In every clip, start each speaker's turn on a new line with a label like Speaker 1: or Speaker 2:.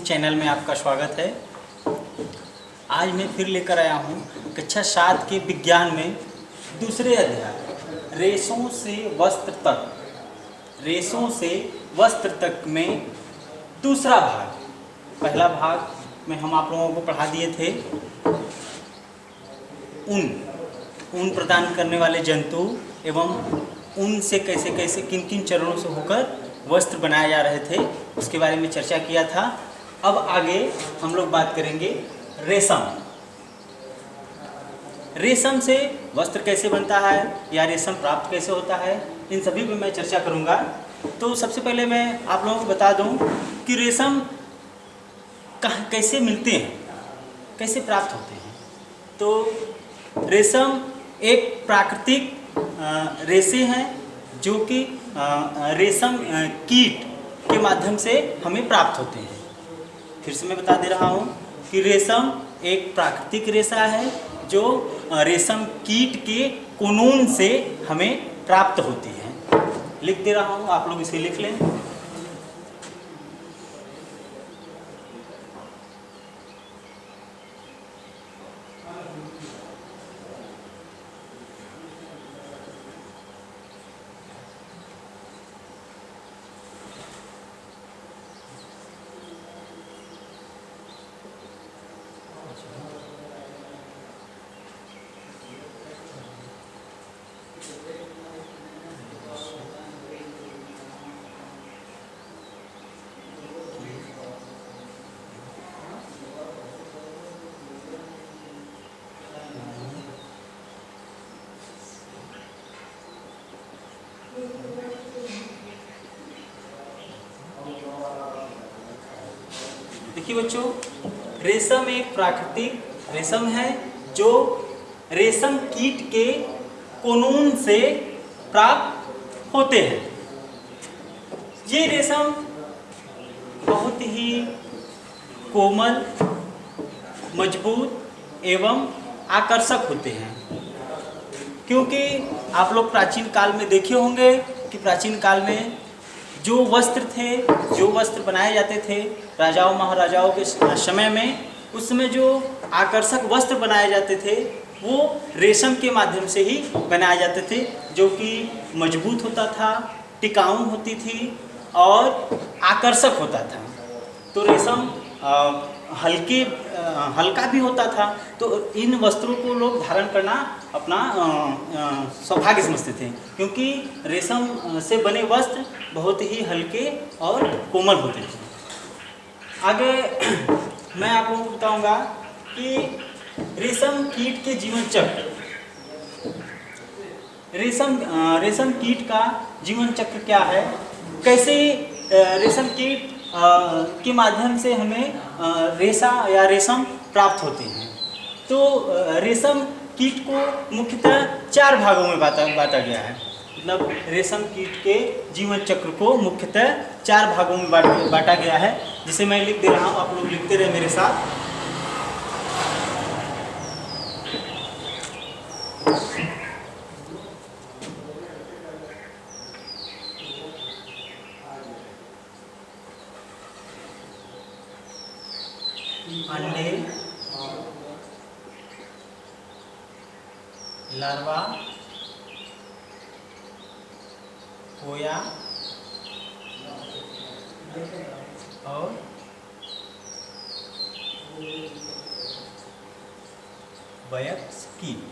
Speaker 1: Channel में आपका स्वागत है। आज मैं फिर लेकर आया हूँ कक्षा 7 के विज्ञान में दूसरे अध्याय रेशों से वस्त्र तक, रेशों से वस्त्र तक में दूसरा भाग। पहला भाग में हम आप लोगों को पढ़ा दिए थे ऊन प्रदान करने वाले जंतु एवं ऊन से कैसे कैसे किन किन चरणों से होकर वस्त्र बनाए जा रहे थे, उसके बारे में चर्चा किया था। अब आगे हम लोग बात करेंगे रेशम। रेशम से वस्त्र कैसे बनता है या रेशम प्राप्त कैसे होता है, इन सभी पर मैं चर्चा करूंगा। तो सबसे पहले मैं आप लोगों को बता दूं कि रेशम कैसे मिलते हैं, कैसे प्राप्त होते हैं। तो रेशम एक प्राकृतिक रेशे हैं जो कि रेशम कीट के माध्यम से हमें प्राप्त होते हैं। फिर से मैं बता दे रहा हूँ कि रेशम एक प्राकृतिक रेशा है जो रेशम कीट के कोकून से हमें प्राप्त होती है। लिख दे रहा हूँ, आप लोग इसे लिख लें। देखिए बच्चों, रेशम एक प्राकृतिक रेशम है जो रेशम कीट के कोकून से प्राप्त होते हैं। ये रेशम बहुत ही कोमल, मजबूत एवं आकर्षक होते हैं, क्योंकि आप लोग प्राचीन काल में देखे होंगे कि प्राचीन काल में जो वस्त्र थे, जो वस्त्र बनाए जाते थे राजाओं महाराजाओं के समय में, उस समय जो आकर्षक वस्त्र बनाए जाते थे वो रेशम के माध्यम से ही बनाए जाते थे, जो कि मजबूत होता था, टिकाऊ होती थी और आकर्षक होता था। तो रेशम हल्का भी होता था। तो इन वस्त्रों को लोग धारण करना अपना सौभाग्य समझते थे, क्योंकि रेशम से बने वस्त्र बहुत ही हल्के और कोमल होते थे। आगे मैं आप लोगों को बताऊंगा कि रेशम कीट के जीवन चक्र, रेशम कीट का जीवन चक्र क्या है, कैसे रेशम कीट के माध्यम से हमें रेशा या रेशम प्राप्त होते हैं। तो रेशम कीट को मुख्यतः 4 भागों में बांटा गया है। मतलब रेशम कीट के जीवन चक्र को मुख्यतः 4 भागों में बांटा गया है, जिसे मैं लिख दे रहा हूँ, आप लोग लिखते रहे मेरे साथ। अंडे, लार्वा, कोया और वयस्क कीट।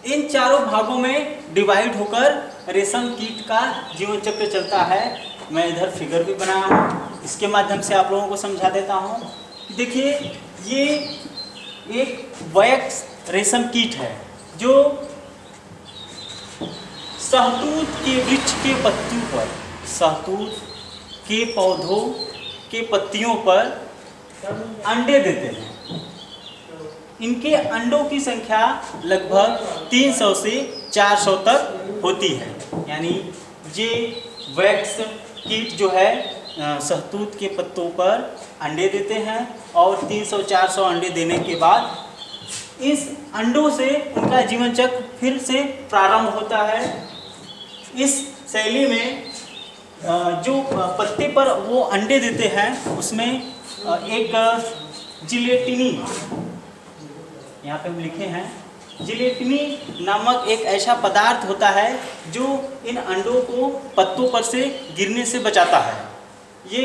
Speaker 1: इन चारों भागों में डिवाइड होकर रेशम कीट का जीवन चक्र चलता है। मैं इधर फिगर भी बनाया हूँ, इसके माध्यम से आप लोगों को समझा देता हूँ। देखिए, ये एक वयस्क रेशम कीट है जो शहतूत के वृक्ष के पत्तियों पर, शहतूत के पौधों के पत्तियों पर अंडे देते हैं। इनके अंडों की संख्या लगभग 300 से 400 तक होती है। यानी ये वयस्क कीट जो है शहतूत के पत्तों पर अंडे देते हैं और 300-400 अंडे देने के बाद इस अंडों से उनका जीवन चक्र फिर से प्रारंभ होता है। इस शैली में जो पत्ते पर वो अंडे देते हैं उसमें एक जिलेटिनी, यहाँ पे हम लिखे हैं, जिलेटिनी नामक एक ऐसा पदार्थ होता है जो इन अंडों को पत्तों पर से गिरने से बचाता है। ये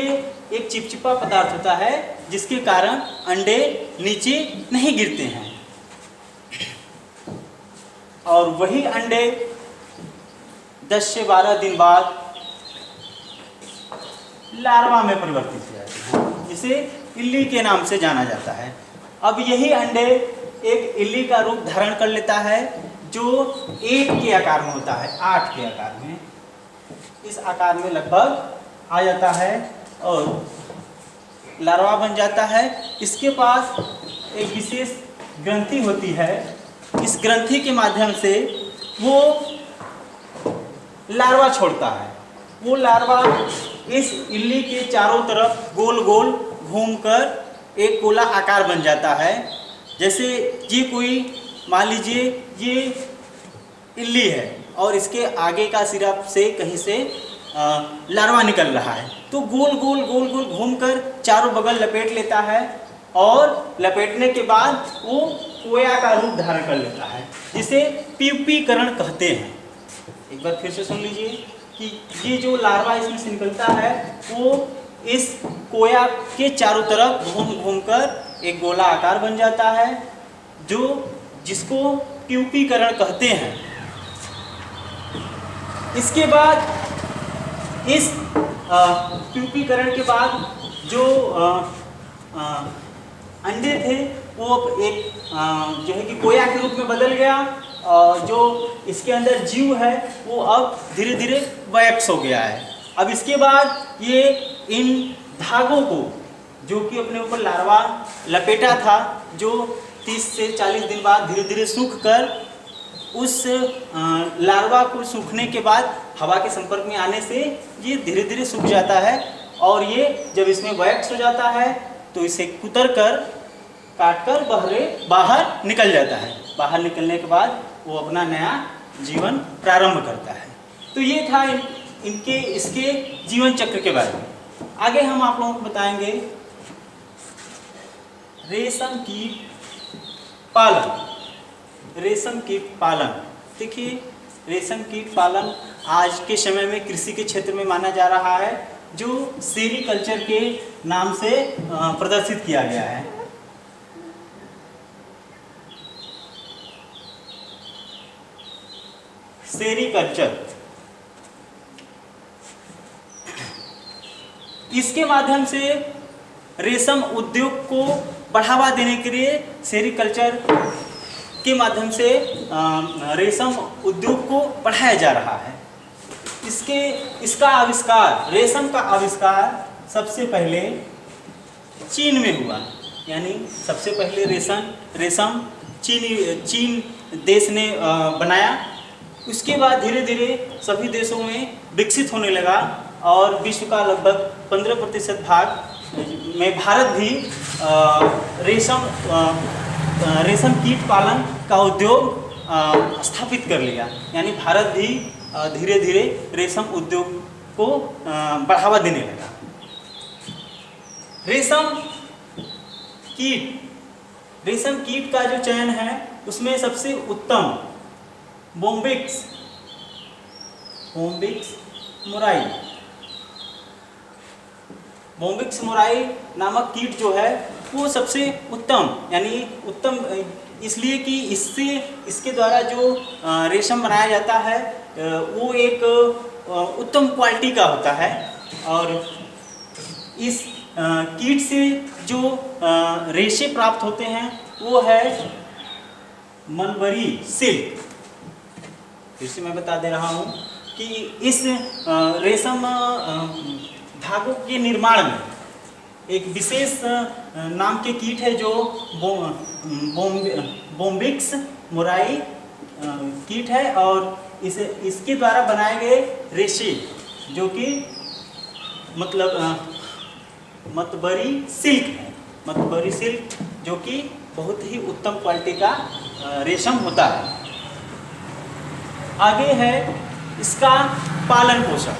Speaker 1: एक चिपचिपा पदार्थ होता है जिसके कारण अंडे नीचे नहीं गिरते हैं और वही अंडे 10 से 12 दिन बाद लार्वा में परिवर्तित हो जाते हैं, जिसे इल्ली के नाम से जाना जाता है। अब यही अंडे एक इल्ली का रूप धारण कर लेता है जो 8 के आकार में होता है, 8 के आकार में, इस आकार में लगभग आ जाता है और लार्वा बन जाता है। इसके पास एक विशेष ग्रंथि होती है, इस ग्रंथि के माध्यम से वो लार्वा छोड़ता है। वो लार्वा इस इल्ली के चारों तरफ गोल गोल घूमकर एक गोला आकार बन जाता है। जैसे ये कोई, मान लीजिए ये इल्ली है और इसके आगे का सिरा से कहीं से लार्वा निकल रहा है, तो गोल गोल गोल गोल घूमकर चारों बगल लपेट लेता है और लपेटने के बाद वो कोया का रूप धारण कर लेता है, जिसे प्यूपीकरण कहते हैं। एक बार फिर से सुन लीजिए कि ये जो लार्वा इसमें से निकलता है वो इस कोया के चारों तरफ घूम घूमकर एक गोला आकार बन जाता है, जिसको प्यूपीकरण कहते हैं। इसके बाद इस प्यूपीकरण के बाद जो अंडे थे वो एक जो है कि कोया के रूप में बदल गया और जो इसके अंदर जीव है वो अब धीरे धीरे वैक्स हो गया है। अब इसके बाद ये इन धागों को, जो कि अपने ऊपर लार्वा लपेटा था, जो 30 से 40 दिन बाद धीरे धीरे सूख कर उस लार्वा को सूखने के बाद हवा के संपर्क में आने से ये धीरे धीरे सूख जाता है और ये जब इसमें वैक्स हो जाता है तो इसे कुतर कर काट कर बाहर निकल जाता है। बाहर निकलने के बाद वो अपना नया जीवन प्रारंभ करता है। तो ये था इसके जीवन चक्र के बारे में। आगे हम आप लोगों को बताएंगे रेशम कीट पालन। रेशम कीट पालन, देखिए रेशम कीट पालन आज के समय में कृषि के क्षेत्र में माना जा रहा है, जो सेरीकल्चर के नाम से प्रदर्शित किया गया है। सेरीकल्चर, इसके माध्यम से रेशम उद्योग को बढ़ावा देने के लिए सेरीकल्चर के माध्यम से रेशम उद्योग को बढ़ाया जा रहा है। इसका आविष्कार, रेशम का आविष्कार सबसे पहले चीन में हुआ, यानी सबसे पहले रेशम चीन देश ने बनाया। उसके बाद धीरे धीरे सभी देशों में विकसित होने लगा और विश्व का लगभग 15% भाग में भारत भी रेशम कीट पालन का उद्योग स्थापित कर लिया। यानी भारत भी धीरे धीरे रेशम उद्योग को बढ़ावा देने लगा। रेशम कीट का जो चयन है उसमें सबसे उत्तम बोम्बिक्स मोराई नामक कीट जो है वो सबसे उत्तम, यानी उत्तम इसलिए कि इसके द्वारा जो रेशम बनाया जाता है वो एक उत्तम क्वालिटी का होता है। और इस कीट से जो रेशे प्राप्त होते हैं वो है मलबरी सिल्क। फिर से मैं बता दे रहा हूँ कि इस रेशम धागों के निर्माण में एक विशेष नाम के कीट है जो बोम्बिक्स मोराई कीट है, और इसके द्वारा बनाए गए रेशे जो कि मतबरी सिल्क है, मतबरी सिल्क जो कि बहुत ही उत्तम क्वालिटी का रेशम होता है। आगे है इसका पालन पोषण।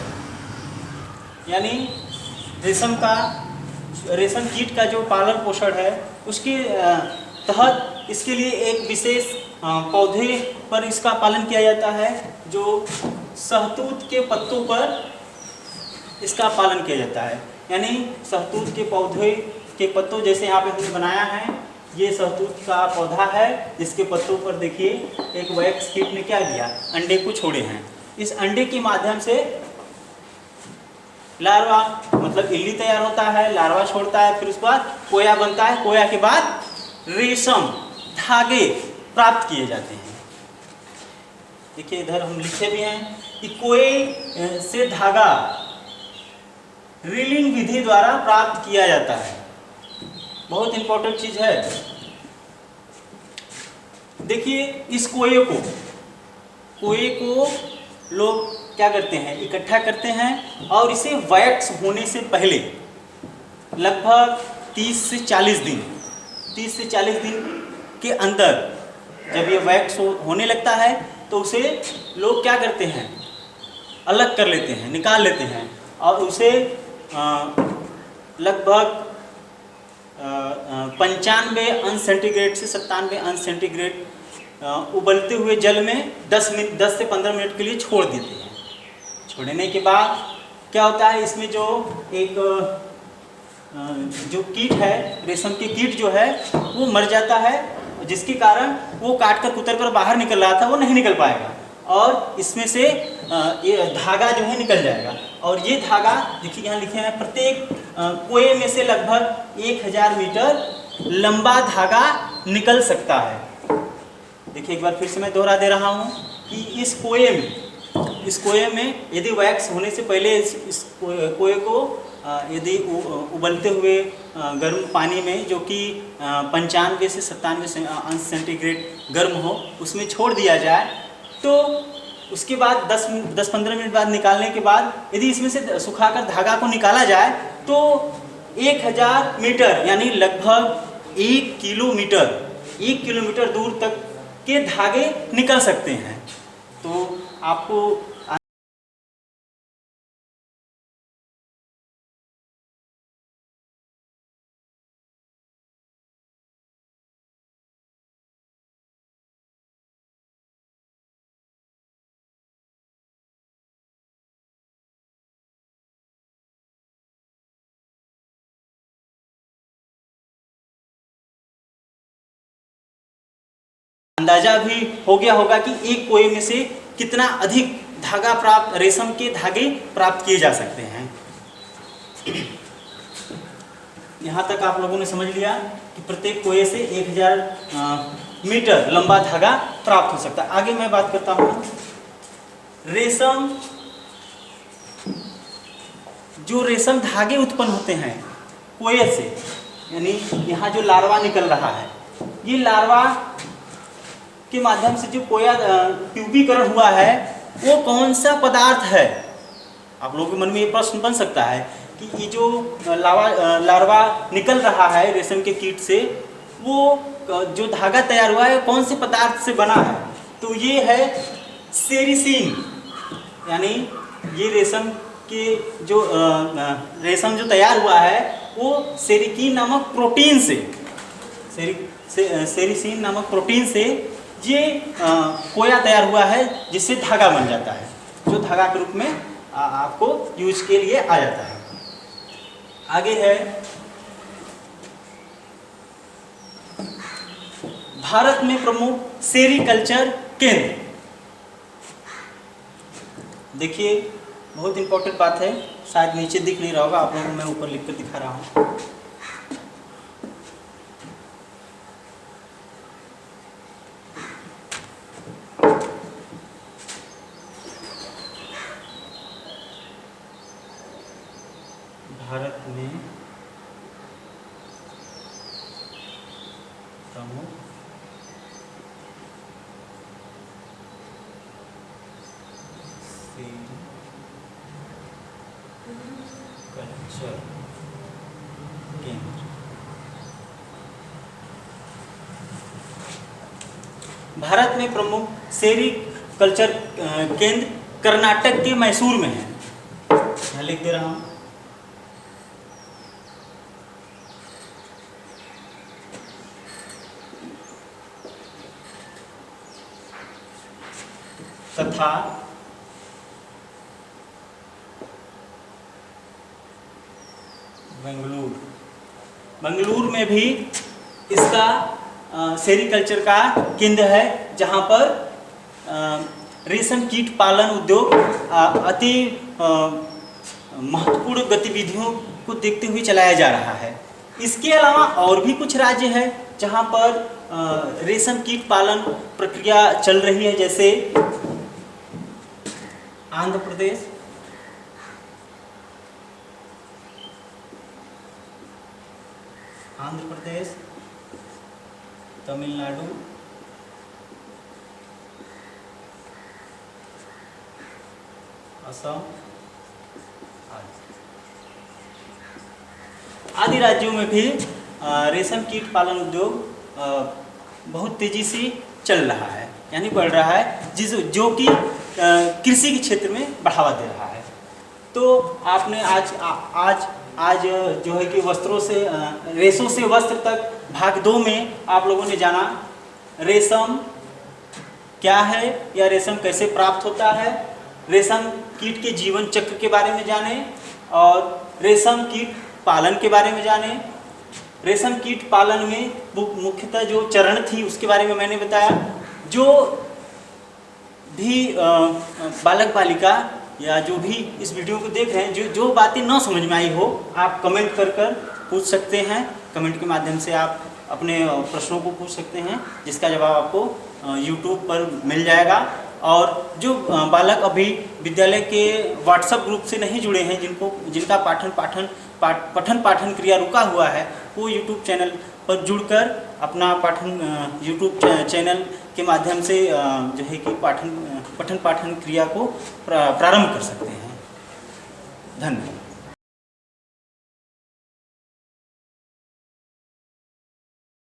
Speaker 1: यानी रेशम कीट का जो पालन पोषण है उसके तहत इसके लिए एक विशेष पौधे पर इसका पालन किया जाता है, जो शहतूत के पत्तों पर इसका पालन किया जाता है। यानी शहतूत के पौधे के पत्तों, जैसे यहाँ पे हमने बनाया है, ये शहतूत का पौधा है जिसके पत्तों पर देखिए एक वैक्स कीट ने क्या किया, अंडे को छोड़े हैं। इस अंडे के माध्यम से लार्वा मतलब इल्ली तैयार होता है, लार्वा छोड़ता है, फिर उसके बाद कोया बनता है, कोया के बाद रेशम धागे प्राप्त किए जाते हैं। देखिए इधर हम लिखे भी हैं कि कोए से धागा रीलिंग विधि द्वारा प्राप्त किया जाता है। बहुत इंपॉर्टेंट चीज है। देखिए इस कोए को लोग क्या करते हैं, इकट्ठा करते हैं और इसे वैक्स होने से पहले लगभग 30 से 40 दिन के अंदर जब ये वैक्स होने लगता है तो उसे लोग क्या करते हैं, अलग कर लेते हैं, निकाल लेते हैं और उसे लगभग 95 अंश सेंटीग्रेड से 97 अंश सेंटीग्रेड उबलते हुए जल में 10 से 15 मिनट के लिए छोड़ देते हैं। छोड़ने के बाद क्या होता है, इसमें जो कीट है, रेशम के कीट जो है वो मर जाता है, जिसके कारण वो काट कर कुतर कर बाहर निकल रहा था वो नहीं निकल पाएगा और इसमें से ये धागा जो है निकल जाएगा। और ये धागा देखिए यहाँ लिखे हैं, प्रत्येक कोए में से लगभग 1000 मीटर लंबा धागा निकल सकता है। देखिए एक बार फिर से मैं दोहरा दे रहा हूँ कि इस कोए में यदि वैक्स होने से पहले इस कोए को यदि उबलते हुए गर्म पानी में जो कि 95 से 97 अंश सेंटीग्रेड गर्म हो उसमें छोड़ दिया जाए तो उसके बाद 10-15 मिनट बाद निकालने के बाद यदि इसमें से सुखाकर धागा को निकाला जाए तो 1000 मीटर यानी लगभग 1 किलोमीटर दूर तक के धागे निकल सकते हैं। तो आपको अंदाजा भी हो गया होगा कि एक कोए में से कितना अधिक रेशम के धागे प्राप्त किए जा सकते हैं। यहाँ तक आप लोगों ने समझ लिया कि प्रत्येक कोए से 1000 मीटर लंबा धागा प्राप्त हो सकता है। आगे मैं बात करता हूँ जो रेशम धागे उत्पन्न होते हैं कोए से, यानी यहाँ जो लार्वा निकल रहा है, ये लार्वा के माध्यम से जो कोया ट्यूबीकरण हुआ है वो कौन सा पदार्थ है। आप लोगों के मन में ये प्रश्न बन सकता है कि ये जो लार्वा निकल रहा है रेशम के कीट से, वो जो धागा तैयार हुआ है कौन से पदार्थ से बना है। तो ये है सेरिसीन, यानी ये रेशम जो तैयार हुआ है वो सेरिकीन नामक प्रोटीन से ये कोया तैयार हुआ है जिससे धागा बन जाता है, जो धागा के रूप में आपको यूज के लिए आ जाता है। आगे है भारत में प्रमुख सेरीकल्चर केंद्र। देखिए बहुत इंपॉर्टेंट बात है, शायद नीचे दिख नहीं रहा होगा आप लोगों को, मैं ऊपर लिख कर दिखा रहा हूँ। भारत में प्रमुख सेरीकल्चर केंद्र। भारत में प्रमुख सेरीकल्चर केंद्र कर्नाटक के मैसूर में है। यहाँ लिख दे रहा हूँ। तथा बेंगलुरु में भी इसका सेरीकल्चर का केंद्र है, जहाँ पर रेशम कीट पालन उद्योग अति महत्वपूर्ण गतिविधियों को देखते हुए चलाया जा रहा है। इसके अलावा और भी कुछ राज्य हैं जहाँ पर रेशम कीट पालन प्रक्रिया चल रही है, जैसे आंध्र प्रदेश, तमिलनाडु, असम आदि राज्यों में भी रेशम कीट पालन उद्योग बहुत तेजी से चल रहा है, यानी बढ़ रहा है, जो कि कृषि के क्षेत्र में बढ़ावा दे रहा है। तो आपने आज जो है कि वस्त्रों से रेशों से वस्त्र तक भाग 2 में आप लोगों ने जाना रेशम क्या है या रेशम कैसे प्राप्त होता है, रेशम कीट के जीवन चक्र के बारे में जाने और रेशम कीट पालन के बारे में जाने। रेशम कीट पालन में मुख्यतः जो चरण थी उसके बारे में मैंने बताया। जो भी बालक बालिका या जो भी इस वीडियो को देख रहे हैं, जो बातें ना समझ में आई हो, आप कमेंट कर पूछ सकते हैं। कमेंट के माध्यम से आप अपने प्रश्नों को पूछ सकते हैं, जिसका जवाब आपको YouTube पर मिल जाएगा। और जो बालक अभी विद्यालय के व्हाट्सएप ग्रुप से नहीं जुड़े हैं, जिनका पठन पाठन क्रिया रुका हुआ है, वो YouTube चैनल पर जुड़कर अपना YouTube चैनल के माध्यम से जो है कि पठन पाठन क्रिया को प्रारंभ कर सकते हैं। धन्यवाद।